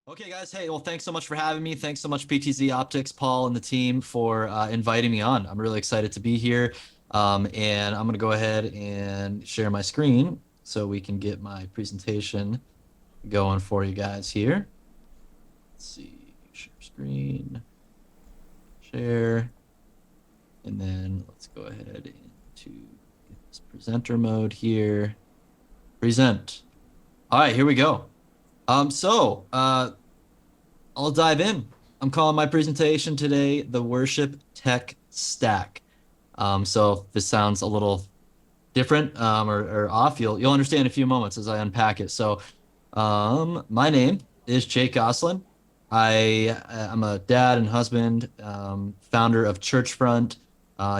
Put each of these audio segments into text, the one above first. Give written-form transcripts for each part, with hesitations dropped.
Okay, guys. Hey, well, thanks so much for having me. Thanks so much, PTZOptics, Paul, and the team for inviting me on. I'm really excited to be here. And I'm going to go ahead and share my screen so we can get my presentation going for you guys here. Let's see, share screen, share, and then let's go ahead into get this presenter mode here. Present. All right, here we go. I'll dive in. I'm calling my presentation today the Worship Tech Stack. So if this sounds a little different or off, you'll understand in a few moments as I unpack it. My name is Jake Gosselin. I'm a dad and husband, founder of ChurchFront.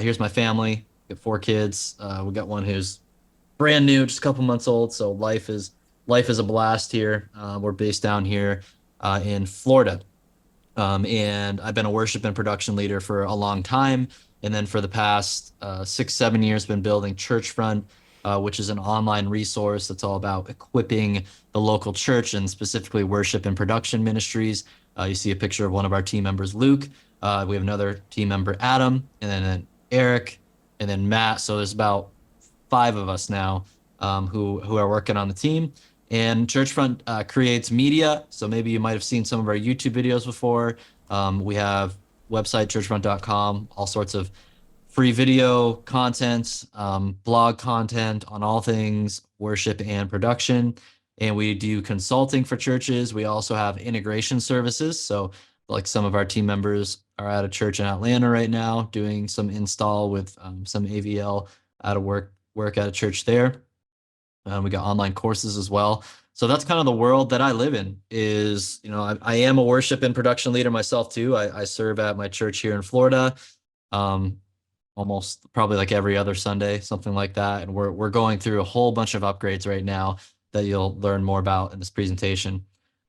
Here's my family. Got four kids. We got one who's brand new, just a couple months old. So life is a blast here. We're based down here in Florida. And I've been a worship and production leader for a long time. And then for the past 6, 7 years, been building ChurchFront, which is an online resource that's all about equipping the local church and specifically worship and production ministries. You see a picture of one of our team members, Luke. We have another team member, Adam, and then Eric, and then Matt. So there's about five of us now who are working on the team. And ChurchFront creates media. So maybe you might have seen some of our YouTube videos before. We have website, churchfront.com, all sorts of free video content, blog content on all things worship and production. And we do consulting for churches. We also have integration services. So like some of our team members are at a church in Atlanta right now doing some install with some AVL out of work at a church there. We got online courses as well. So that's kind of the world that I live in is, I am a worship and production leader myself too. I serve at my church here in Florida, almost probably like every other Sunday, something like that. And we're going through a whole bunch of upgrades right now that you'll learn more about in this presentation.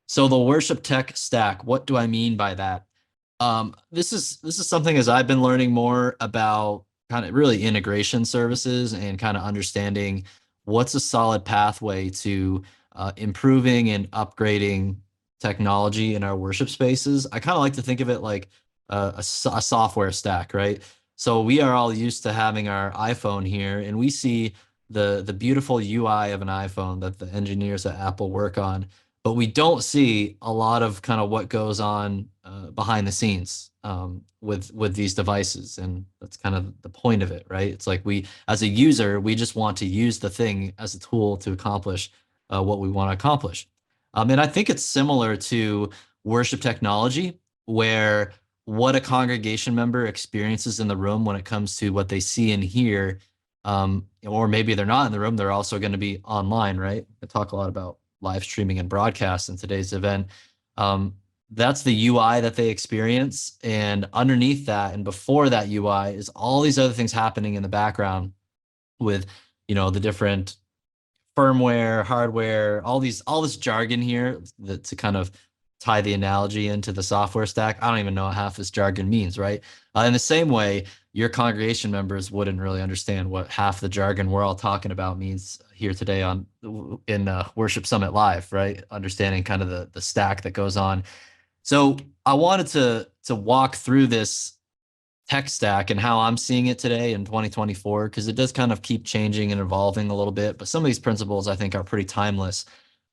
So the worship tech stack, what do I mean by that? This is something as I've been learning more about kind of really integration services and kind of understanding what's a solid pathway to improving and upgrading technology in our worship spaces. I kind of like to think of it like a software stack, right? So we are all used to having our iPhone here, and we see the beautiful UI of an iPhone that the engineers at Apple work on, but we don't see a lot of kind of what goes on behind the scenes with these devices, and that's kind of the point of it, right? It's like we, as a user, we just want to use the thing as a tool to accomplish what we want to accomplish. And I think it's similar to worship technology, where what a congregation member experiences in the room when it comes to what they see and hear, or maybe they're not in the room, they're also going to be online, right? I talk a lot about live streaming and broadcast in today's event. That's the UI that they experience. And underneath that and before that UI is all these other things happening in the background with, the different firmware, hardware, all this jargon here to kind of tie the analogy into the software stack. I don't even know what half this jargon means, right? In the same way, your congregation members wouldn't really understand what half the jargon we're all talking about means here today in Worship Summit Live, right? Understanding kind of the stack that goes on. So I wanted to walk through this tech stack and how I'm seeing it today in 2024, because it does kind of keep changing and evolving a little bit. But some of these principles I think are pretty timeless.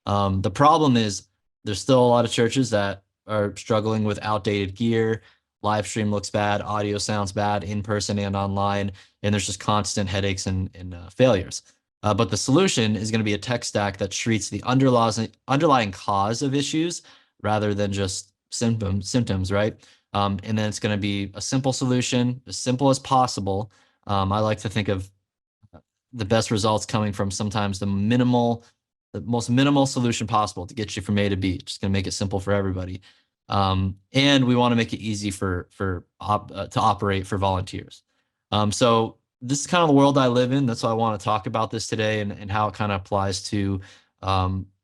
The problem is there's still a lot of churches that are struggling with outdated gear. Live stream looks bad, audio sounds bad in person and online, and there's just constant headaches and failures. But the solution is going to be a tech stack that treats the underlying cause of issues rather than just symptoms, right? And then it's going to be a simple solution, as simple as possible. I like to think of the best results coming from sometimes the most minimal solution possible to get you from A to B. Just going to make it simple for everybody. And we want to make it easy to operate for volunteers. So this is kind of the world I live in. That's why I want to talk about this today and how it kind of applies to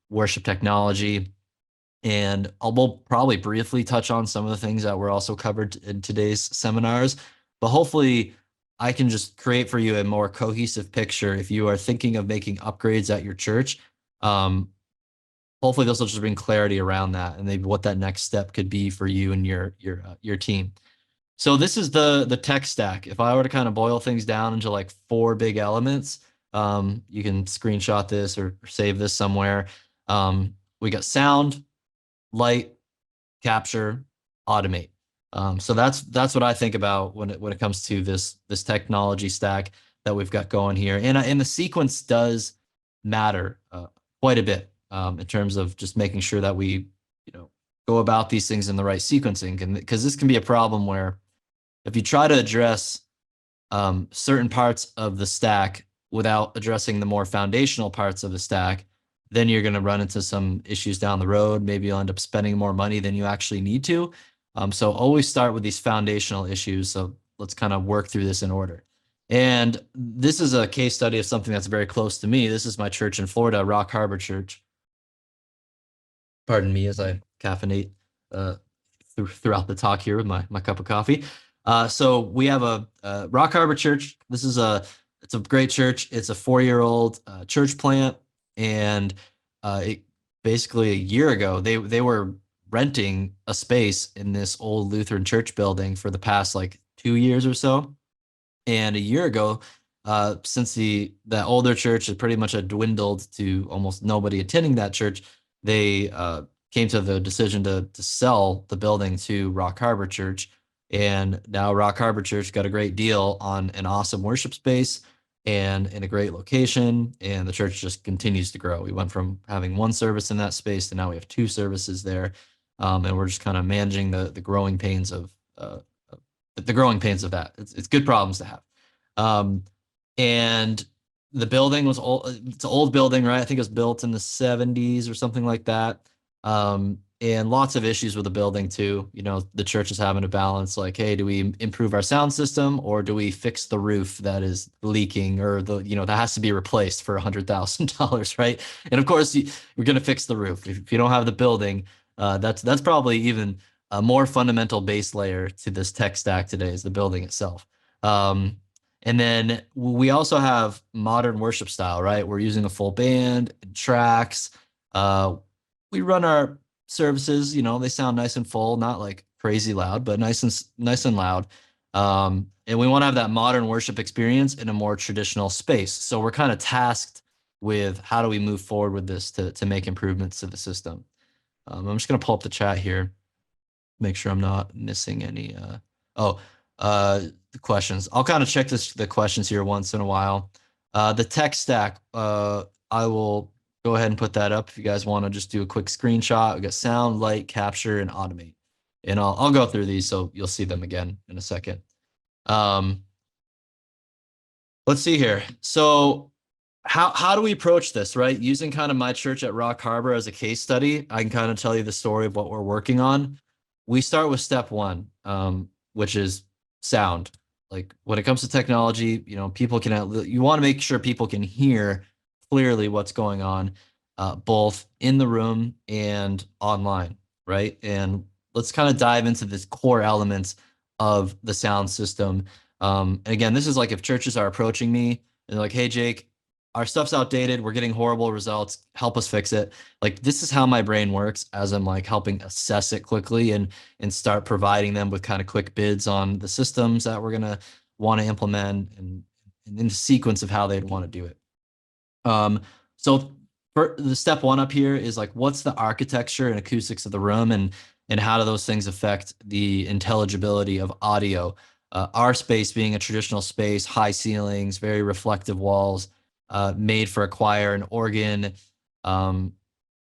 worship technology. And we'll probably briefly touch on some of the things that were also covered in today's seminars, but hopefully I can just create for you a more cohesive picture if you are thinking of making upgrades at your church. hopefully this will just bring clarity around that and maybe what that next step could be for you and your team. So this is the tech stack. If I were to kind of boil things down into like 4 big elements, you can screenshot this or save this somewhere. We got sound, light, capture, automate. So that's what I think about when it comes to this technology stack that we've got going here, and the sequence does matter quite a bit in terms of just making sure that we go about these things in the right sequencing, and because this can be a problem where if you try to address certain parts of the stack without addressing the more foundational parts of the stack, then you're going to run into some issues down the road. Maybe you'll end up spending more money than you actually need to. So always start with these foundational issues. So let's kind of work through this in order. And this is a case study of something that's very close to me. This is my church in Florida, Rock Harbor Church. Pardon me as I caffeinate throughout the talk here with my cup of coffee. So we have a Rock Harbor Church. It's a great church. It's a 4-year-old church plant, and basically a year ago they were renting a space in this old Lutheran church building for the past like 2 years or so. And a year ago, since that older church had pretty much had dwindled to almost nobody attending that church, they came to the decision to sell the building to Rock Harbor Church. And now Rock Harbor Church got a great deal on an awesome worship space and in a great location, and the church just continues to grow. We went from having 1 service in that space to now we have 2 services there, and we're just kind of managing the growing pains of that. It's good problems to have. And the building was old. It's an old building, right? I think it was built in the 70s or something like that. And lots of issues with the building too. The church is having to balance like, hey, do we improve our sound system or do we fix the roof that is leaking, or that has to be replaced for $100,000, right? And of course, we're going to fix the roof. If you don't have the building, that's probably even a more fundamental base layer to this tech stack today is the building itself. And then we also have modern worship style, right? We're using a full band and tracks. We run our services, they sound nice and full, not like crazy loud, but nice and loud. And we want to have that modern worship experience in a more traditional space. So we're kind of tasked with how do we move forward with this to make improvements to the system. I'm just going to pull up the chat here, make sure I'm not missing any. The questions. I'll kind of check the questions here once in a while. The tech stack, I will go ahead and put that up if you guys want to just do a quick screenshot. We got sound, light, capture, and automate. And I'll go through these so you'll see them again in a second. Let's see here. So how do we approach this, right? Using kind of my church at Rock Harbor as a case study, I can kind of tell you the story of what we're working on. We start with step 1, which is sound. Like when it comes to technology, you want to make sure people can hear clearly what's going on, both in the room and online, right? And let's kind of dive into the core elements of the sound system. And again, this is like if churches are approaching me and they're like, hey, Jake, our stuff's outdated. We're getting horrible results. Help us fix it. Like this is how my brain works as I'm like helping assess it quickly and start providing them with kind of quick bids on the systems that we're going to want to implement and in the sequence of how they'd want to do it. So for the step 1 up here is like, what's the architecture and acoustics of the room and how do those things affect the intelligibility of audio? Our space being a traditional space, high ceilings, very reflective walls, made for a choir and organ,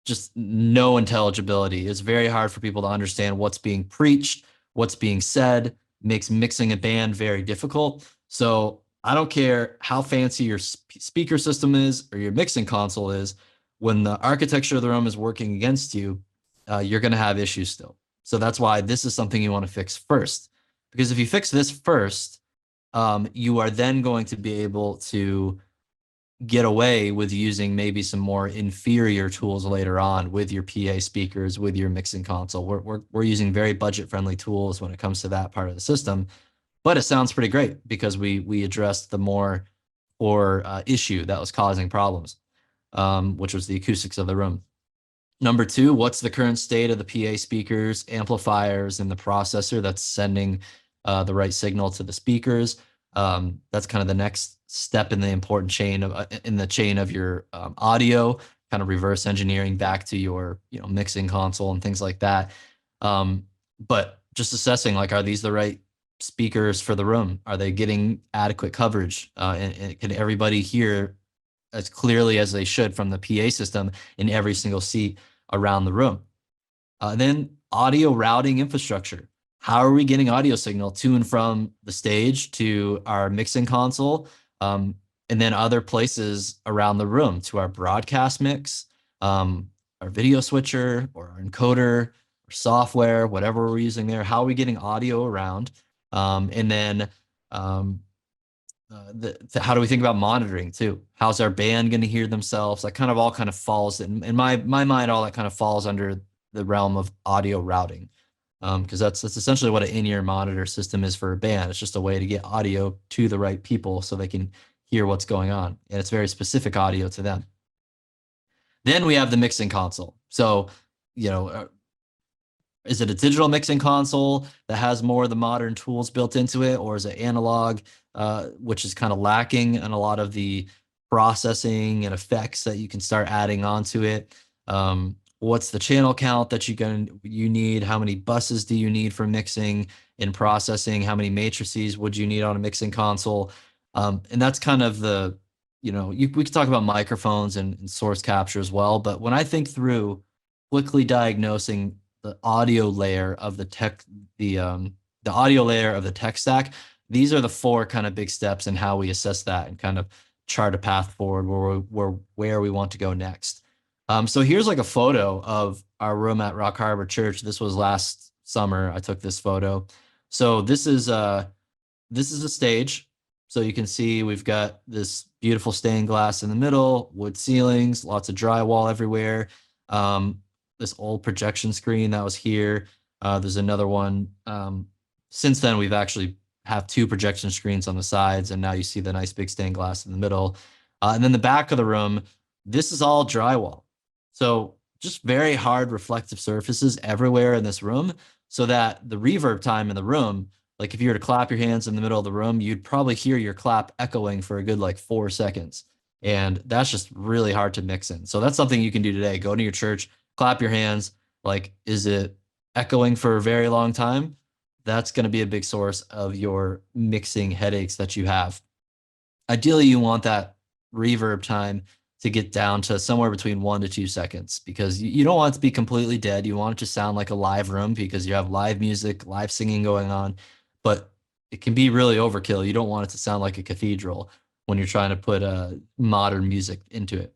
just no intelligibility. It's very hard for people to understand what's being preached, what's being said, makes mixing a band very difficult. So I don't care how fancy your speaker system is or your mixing console is, when the architecture of the room is working against you, you're going to have issues still. So that's why this is something you want to fix first. Because if you fix this first, you are then going to be able to get away with using maybe some more inferior tools later on with your PA speakers, with your mixing console. We're using very budget-friendly tools when it comes to that part of the system, but it sounds pretty great because we addressed the more core issue that was causing problems, which was the acoustics of the room. Number two, what's the current state of the PA speakers, amplifiers, and the processor that's sending the right signal to the speakers? That's kind of the next step in the important chain of your audio, kind of reverse engineering back to your mixing console and things like that. But just assessing, like, are these the right speakers for the room? Are they getting adequate coverage? And can everybody hear as clearly as they should from the PA system in every single seat around the room? Then audio routing infrastructure. How are we getting audio signal to and from the stage to our mixing console, and then other places around the room to our broadcast mix, our video switcher or our encoder or software, whatever we're using there? How are we getting audio around? And then how do we think about monitoring too? How's our band going to hear themselves? That kind of all falls in my mind. All that kind of falls under the realm of audio routing, because that's essentially what an in-ear monitor system is for a band. It's just a way to get audio to the right people so they can hear what's going on, and it's very specific audio to them. Then we have the mixing console. So, is it a digital mixing console that has more of the modern tools built into it, or is it analog, which is kind of lacking in a lot of the processing and effects that you can start adding onto it? What's the channel count that you need? How many buses do you need for mixing and processing? How many matrices would you need on a mixing console? And that's kind of we could talk about microphones and source capture as well. But when I think through quickly diagnosing the audio layer of the audio layer of the tech stack, these are the four kind of big steps in how we assess that and kind of chart a path forward where we want to go next. So here's like a photo of our room at Rock Harbor Church. This was last summer. I took this photo. So this is a stage. So you can see we've got this beautiful stained glass in the middle, wood ceilings, lots of drywall everywhere. This old projection screen that was here. There's another one. Since then, we've actually have two projection screens on the sides, and now you see the nice big stained glass in the middle. And then the back of the room, this is all drywall. So just very hard reflective surfaces everywhere in this room, so that the reverb time in the room, like if you were to clap your hands in the middle of the room, you'd probably hear your clap echoing for a good 4 seconds. And that's just really hard to mix in. So that's something you can do today. Go to your church, clap your hands. Is it echoing for a very long time? That's going to be a big source of your mixing headaches that you have. Ideally, you want that reverb time to get down to somewhere between 1 to 2 seconds, because you don't want it to be completely dead. You want it to sound like a live room because you have live music, live singing going on, but it can be really overkill. You don't want it to sound like a cathedral when you're trying to put modern music into it.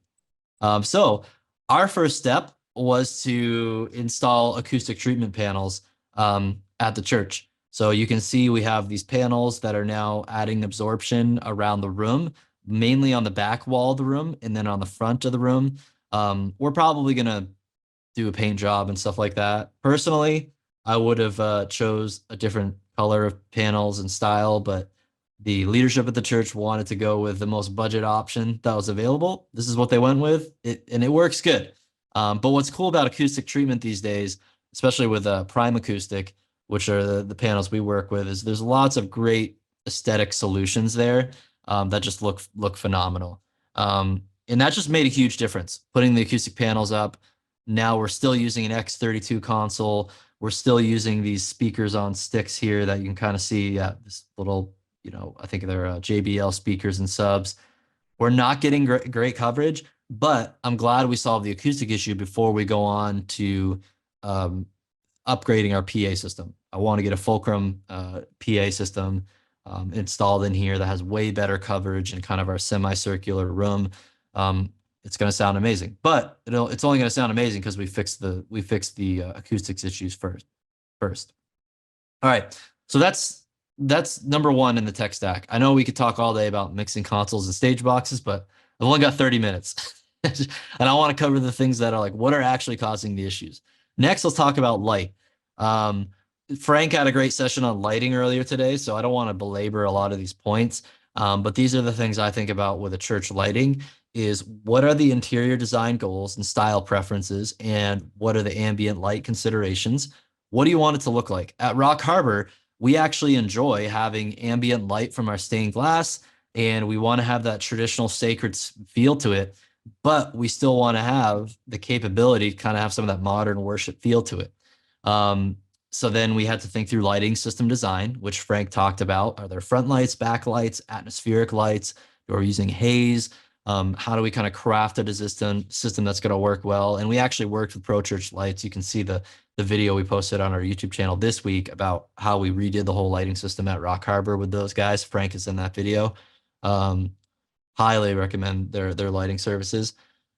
So our first step was to install acoustic treatment panels at the church. So you can see we have these panels that are now adding absorption around the room, mainly on the back wall of the room and then on the front of the room. We're probably going to do a paint job and stuff like that. Personally, I would have chose a different color of panels and style, but the leadership at the church wanted to go with the most budget option that was available. This is what they went with, and it works good. But what's cool about acoustic treatment these days, especially with Prime Acoustic, which are the panels we work with, is there's lots of great aesthetic solutions there that just look phenomenal. And that just made a huge difference. Putting the acoustic panels up, now we're still using an X32 console. We're still using these speakers on sticks here that you can kind of see. This little, I think they're JBL speakers and subs. We're not getting great coverage, but I'm glad we solved the acoustic issue before we go on to upgrading our PA system. I want to get a Fulcrum PA system installed in here that has way better coverage in kind of our semicircular room. It's going to sound amazing, but it's only going to sound amazing because we fixed the acoustics issues first. All right, so that's number one in the tech stack. I know we could talk all day about mixing consoles and stage boxes, but I've only got 30 minutes, and I want to cover the things that are what are actually causing the issues. Next, let's talk about light. Frank had a great session on lighting earlier today, so I don't want to belabor a lot of these points, but these are the things I think about with a church lighting is what are the interior design goals and style preferences, and what are the ambient light considerations? What do you want it to look like? At Rock Harbor, we actually enjoy having ambient light from our stained glass, and we want to have that traditional sacred feel to it, but we still want to have the capability to kind of have some of that modern worship feel to it. So then we had to think through lighting system design, which Frank talked about. Are there front lights, back lights, atmospheric lights? Are we using haze? How do we kind of craft a system that's going to work well? And we actually worked with Pro Church Lights. You can see the video we posted on our YouTube channel this week about how we redid the whole lighting system at Rock Harbor with those guys. Frank is in that video. Highly recommend their lighting services.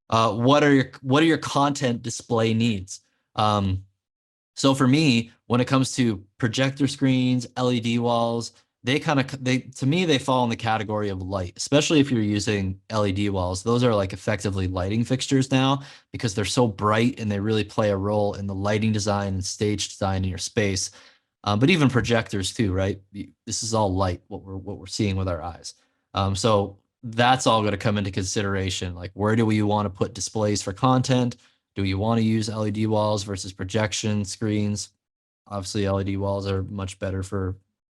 What are your content display needs? So for me, when it comes to projector screens, LED walls, to me, they fall in the category of light, especially if you're using LED walls. Those are like effectively lighting fixtures now because they're so bright and they really play a role in the lighting design and stage design in your space. But even projectors too, right? This is all light, what we're seeing with our eyes. So that's all going to come into consideration. Like, where do we want to put displays for content? Do you want to use LED walls versus projection screens? Obviously, LED walls are much better for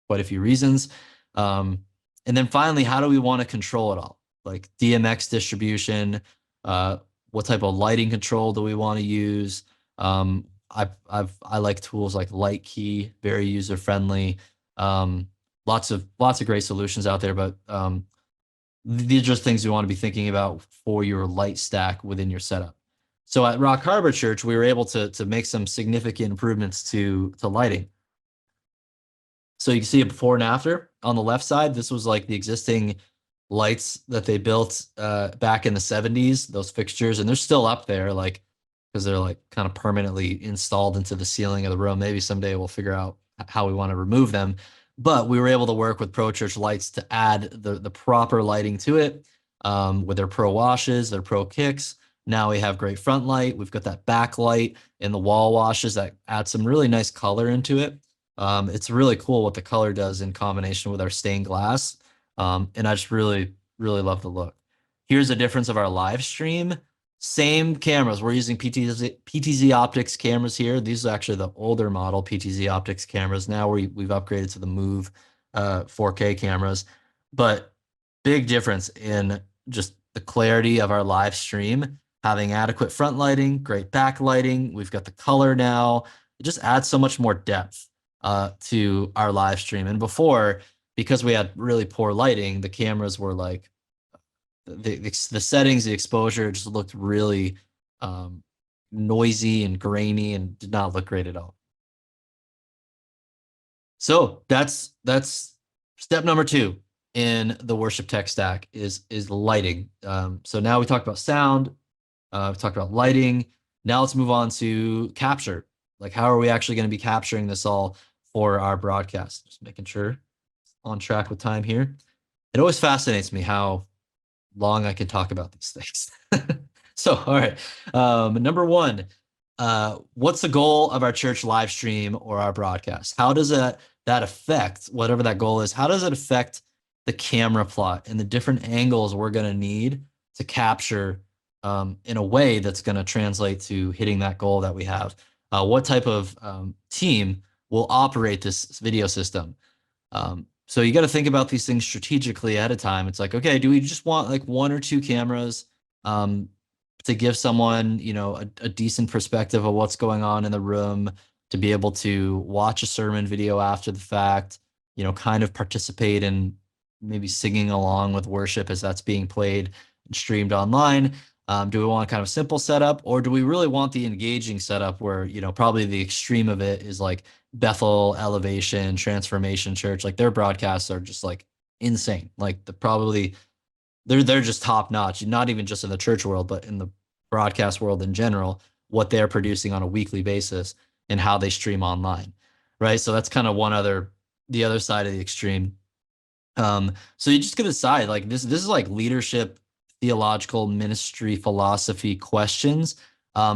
quite a few reasons. And then finally, how do we want to control it all? Like DMX distribution, what type of lighting control do we want to use? I like tools like Light Key, very user friendly. Lots of great solutions out there, but these are just things you want to be thinking about for your light stack within your setup. So at Rock Harbor Church, we were able to make some significant improvements to lighting. So you can see it before and after. On the left side, this was like the existing lights that they built back in the 70s, those fixtures, and they're still up there, like, because they're like kind of permanently installed into the ceiling of the room. Maybe someday we'll figure out how we want to remove them. But we were able to work with Pro Church Lights to add the proper lighting to it with their Pro washes, their Pro kicks. Now we have great front light. We've got that back light and the wall washes that add some really nice color into it. It's really cool what the color does in combination with our stained glass. And I just really, really love the look. Here's a difference of our live stream. Same cameras. We're using PTZOptics cameras here. These are actually the older model PTZOptics cameras. Now we've upgraded to the Move 4K cameras. But big difference in just the clarity of our live stream, having adequate front lighting, great back lighting. We've got the color now. It just adds so much more depth to our live stream. And before, because we had really poor lighting, the cameras were like, the settings, the exposure just looked really noisy and grainy and did not look great at all. So that's step number 2 in the worship tech stack is lighting. So now we talked about sound, we talked about lighting. Now let's move on to capture. Like, how are we actually going to be capturing this all for our broadcast? Just making sure on track with time here. It always fascinates me how long I can talk about these things. So, all right. Number 1, what's the goal of our church live stream or our broadcast? How does that affect, whatever that goal is, how does it affect the camera plot and the different angles we're going to need to capture in a way that's going to translate to hitting that goal that we have? What type of team will operate this video system? So you got to think about these things strategically ahead of time. It's like, okay, do we just want like 1 or 2 cameras to give someone, you know, a decent perspective of what's going on in the room, to be able to watch a sermon video after the fact, you know, kind of participate in maybe singing along with worship as that's being played and streamed online? Do we want kind of simple setup, or do we really want the engaging setup where, you know, probably the extreme of it is like Bethel, Elevation, Transformation Church? Like, their broadcasts are just like insane. Like, they're just top notch, not even just in the church world, but in the broadcast world in general, what they're producing on a weekly basis and how they stream online, right? So that's kind of the other side of the extreme. So you just gotta decide, like, this is like leadership, theological, ministry, philosophy questions,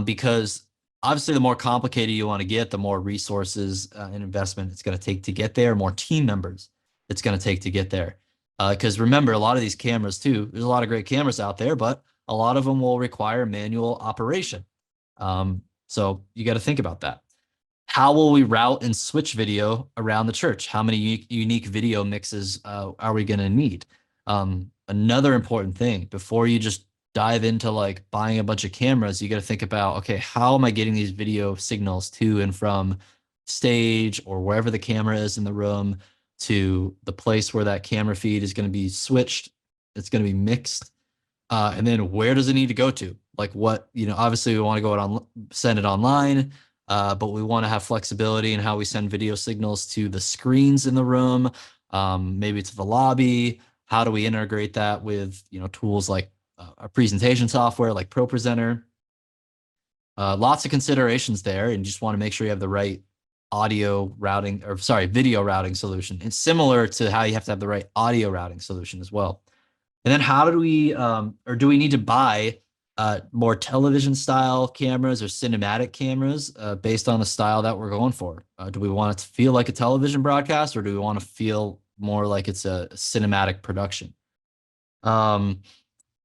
because obviously the more complicated you want to get, the more resources and investment it's going to take to get there, more team members it's going to take to get there. Because remember, a lot of these cameras too, there's a lot of great cameras out there, but a lot of them will require manual operation. So you got to think about that. How will we route and switch video around the church? How many unique video mixes are we going to need? Another important thing, before you just dive into like buying a bunch of cameras, you got to think about, okay, how am I getting these video signals to and from stage or wherever the camera is in the room to the place where that camera feed is going to be switched, it's going to be mixed. And then where does it need to go to? Like what, obviously we want to go on, send it online, but we want to have flexibility in how we send video signals to the screens in the room, maybe to the lobby. How do we integrate that with, tools like our presentation software like ProPresenter? Lots of considerations there, and you just want to make sure you have the right video routing solution. It's similar to how you have to have the right audio routing solution as well. And then how do we, or do we need to buy more television style cameras or cinematic cameras based on the style that we're going for? Do we want it to feel like a television broadcast, or do we want to feel more like it's a cinematic production? What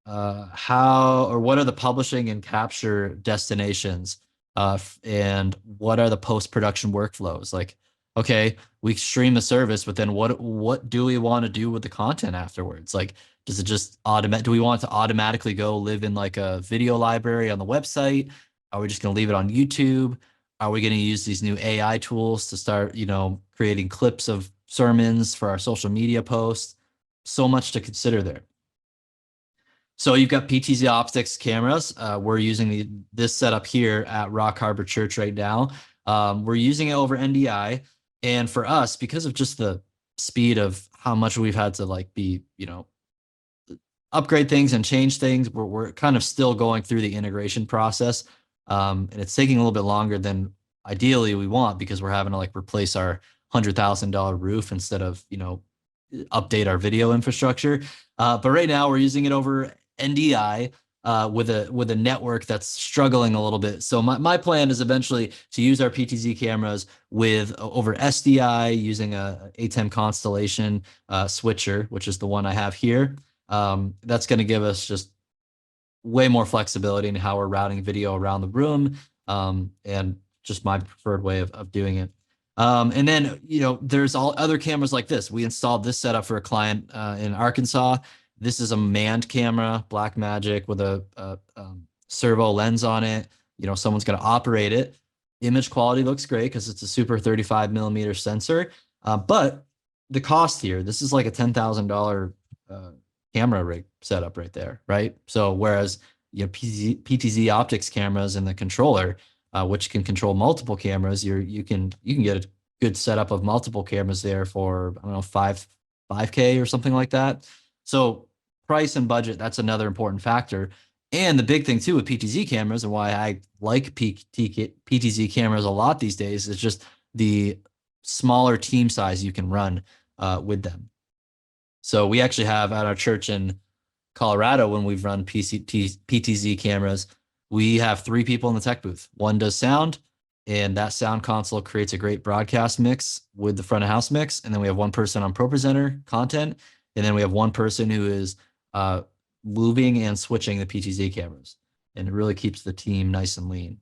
are the publishing and capture destinations? And what are the post-production workflows? Like, okay, we stream the service, but then what do we want to do with the content afterwards? Like, does it just do we want it to automatically go live in like a video library on the website? Are we just going to leave it on YouTube? Are we going to use these new AI tools to start, creating clips of sermons for our social media posts? So much to consider there. So you've got PTZOptics cameras. We're using this setup here at Rock Harbor Church right now. We're using it over NDI. And for us, because of just the speed of how much we've had to like be, upgrade things and change things, we're kind of still going through the integration process. And it's taking a little bit longer than ideally we want, because we're having to like replace our $100,000 roof instead of, update our video infrastructure. But right now we're using it over NDI with a network that's struggling a little bit. So my plan is eventually to use our PTZ cameras over SDI using a A10 Constellation switcher, which is the one I have here. That's going to give us just way more flexibility in how we're routing video around the room, and just my preferred way of doing it. And then, there's all other cameras like this. We installed this setup for a client in Arkansas. This is a manned camera, Blackmagic, with a servo lens on it. Someone's going to operate it. Image quality looks great because it's a super 35mm sensor. But the cost here, this is like a $10,000 camera rig setup right there, right? So whereas PTZOptics cameras and the controller, which can control multiple cameras, you can get a good setup of multiple cameras there for, I don't know, $5K or something like that. So price and budget, that's another important factor. And the big thing too with PTZ cameras, and why I like PTZ cameras a lot these days, is just the smaller team size you can run with them. So we actually have at our church in Colorado, when we've run PTZ cameras, we have 3 people in the tech booth. One does sound, and that sound console creates a great broadcast mix with the front of house mix. And then we have one person on ProPresenter content. And then we have one person who is moving and switching the PTZ cameras. And it really keeps the team nice and lean.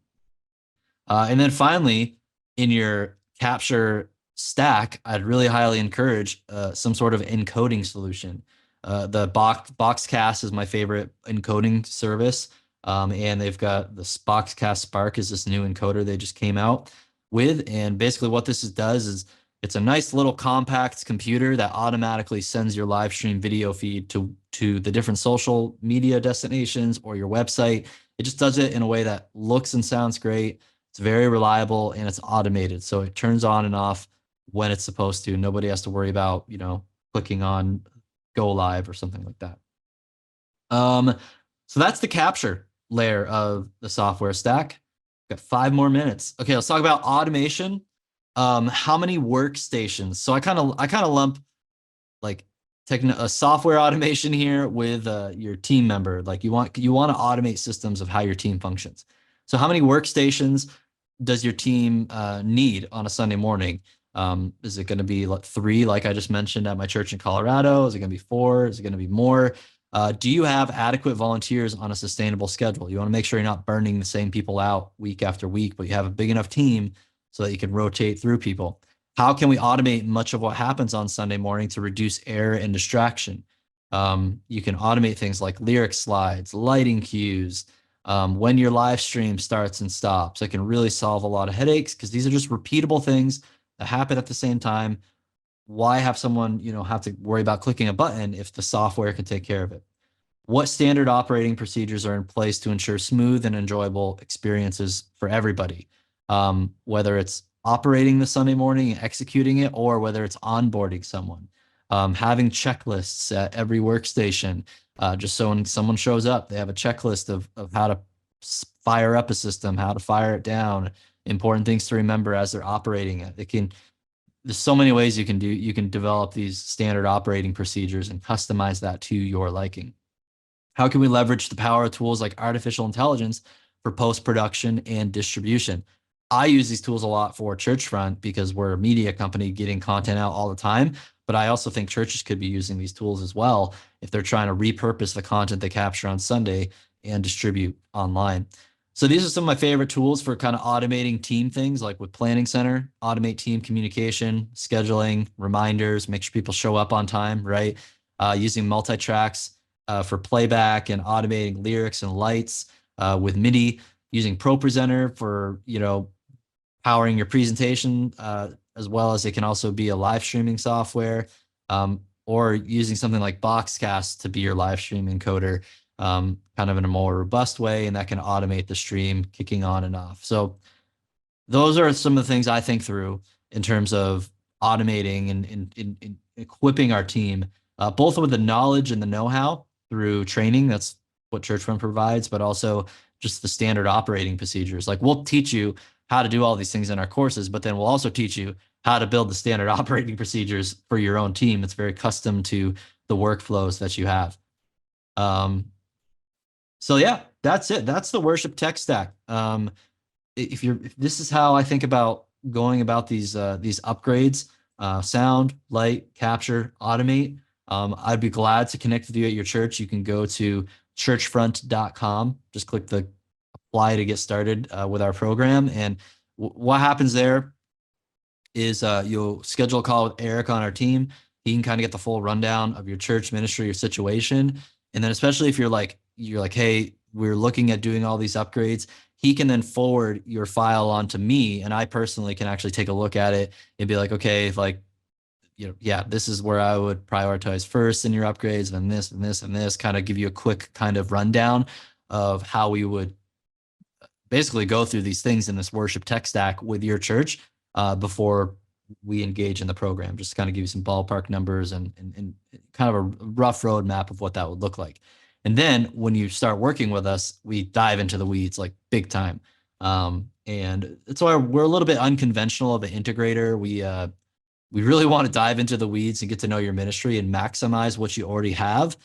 And then finally, in your capture stack, I'd really highly encourage some sort of encoding solution. The BoxCast is my favorite encoding service. And they've got the BoxCast Spark is this new encoder they just came out with. And basically what this does is it's a nice little compact computer that automatically sends your live stream video feed to the different social media destinations or your website. It just does it in a way that looks and sounds great. It's very reliable and it's automated. So it turns on and off when it's supposed to. Nobody has to worry about, clicking on go live or something like that. So that's the capture layer of the software stack. Got 5 more minutes. Okay, let's talk about automation. How many workstations? So I kind of lump like a software automation here with your team member. Like you want to automate systems of how your team functions. So how many workstations does your team need on a Sunday morning? Is it going to be 3, like I just mentioned at my church in Colorado? Is it going to be 4? Is it going to be more? Do you have adequate volunteers on a sustainable schedule? You want to make sure you're not burning the same people out week after week, but you have a big enough team so that you can rotate through people. How can we automate much of what happens on Sunday morning to reduce error and distraction? You can automate things like lyric slides, lighting cues, when your live stream starts and stops. It can really solve a lot of headaches because these are just repeatable things that happen at the same time. Why have someone, have to worry about clicking a button if the software can take care of it? What standard operating procedures are in place to ensure smooth and enjoyable experiences for everybody? Whether it's operating the Sunday morning and executing it, or whether it's onboarding someone. Having checklists at every workstation, just so when someone shows up, they have a checklist of how to fire up a system, how to fire it down, important things to remember as they're operating it. There's so many ways you can develop these standard operating procedures and customize that to your liking. How can we leverage the power of tools like artificial intelligence for post-production and distribution? I use these tools a lot for ChurchFront because we're a media company getting content out all the time. But I also think churches could be using these tools as well if they're trying to repurpose the content they capture on Sunday and distribute online. So these are some of my favorite tools for kind of automating team things, like with Planning Center, automate team communication, scheduling, reminders, make sure people show up on time, right? Using multi-tracks for playback and automating lyrics and lights with MIDI, using ProPresenter for, powering your presentation, as well as it can also be a live streaming software, or using something like BoxCast to be your live stream encoder, kind of in a more robust way, and that can automate the stream kicking on and off. So those are some of the things I think through in terms of automating and equipping our team, both with the knowledge and the know-how through training. That's what ChurchFront provides, but also just the standard operating procedures. Like, we'll teach you how to do all these things in our courses, but then we'll also teach you how to build the standard operating procedures for your own team. It's very custom to the workflows that you have. So yeah, that's it. That's the worship tech stack. If this is how I think about going about these upgrades, sound, light, capture, automate, I'd be glad to connect with you at your church. You can go to churchfront.com, just click the apply to get started with our program. And what happens there is you'll schedule a call with Eric on our team. He can kind of get the full rundown of your church ministry, your situation. And then especially if you're like, hey, we're looking at doing all these upgrades, he can then forward your file on to me. And I personally can actually take a look at it and be like, okay, like, yeah, this is where I would prioritize first in your upgrades, and this and this and this, kind of give you a quick kind of rundown of how we would basically go through these things in this worship tech stack with your church before we engage in the program, just to kind of give you some ballpark numbers and kind of a rough roadmap of what that would look like. And then when you start working with us, we dive into the weeds like big time. And that's why we're a little bit unconventional of an integrator. We really want to dive into the weeds and get to know your ministry and maximize what you already have,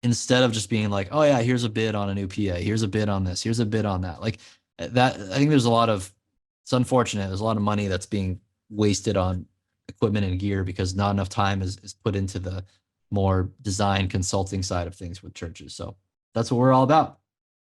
instead of just being like, oh yeah, here's a bid on a new PA, here's a bid on this, here's a bid on that. Like that, I think there's it's unfortunate. There's a lot of money that's being wasted on equipment and gear because not enough time is put into the more design consulting side of things with churches. So that's what we're all about.